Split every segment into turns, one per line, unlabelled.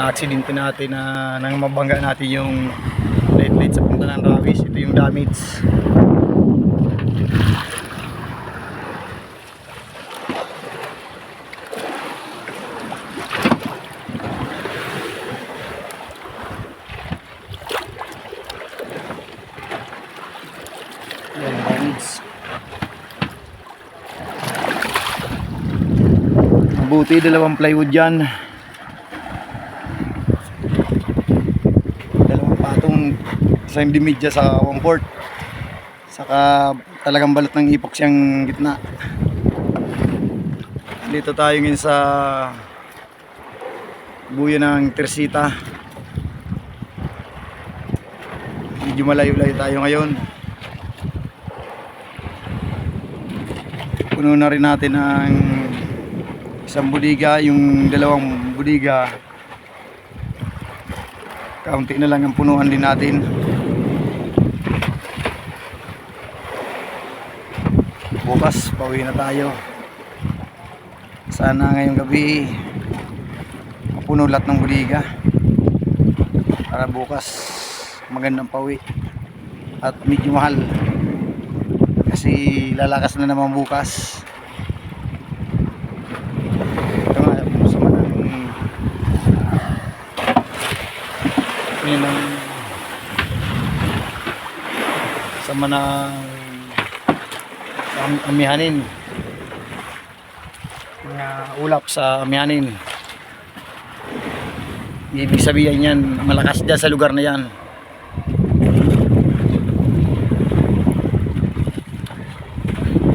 na-aksidente natin na nang mabangga natin yung late sa punta ng Rawis. Ito yung damage. Ayan, damage. Mabuti dalawang plywood yan, dalawang patong, isang dimidya sa comfort, saka talagang balot ng epoxy ang gitna. Dito tayo ngayon sa buya ng Teresita. Medyo malayo-layo tayo ngayon. Puno na rin natin ang isang budiga, yung dalawang budiga kaunti na lang ang punuan din natin. Bukas pauwi na tayo. Sana ngayong gabi mapuno lahat ng budiga para bukas magandang pauwi. At medyo mahal kasi lalakas na naman bukas. Yan ang sama na amihanin, mga ulap sa amihanin. Ibig sabihin yan, malakas dyan sa lugar na yan.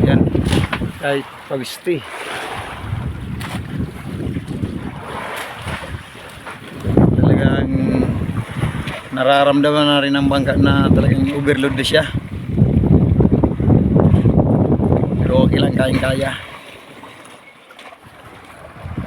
Yan, kahit pag-stay talagang nararamdaman na rin ang bangka na talagang overload na siya. Pero okay lang, kayang-kaya.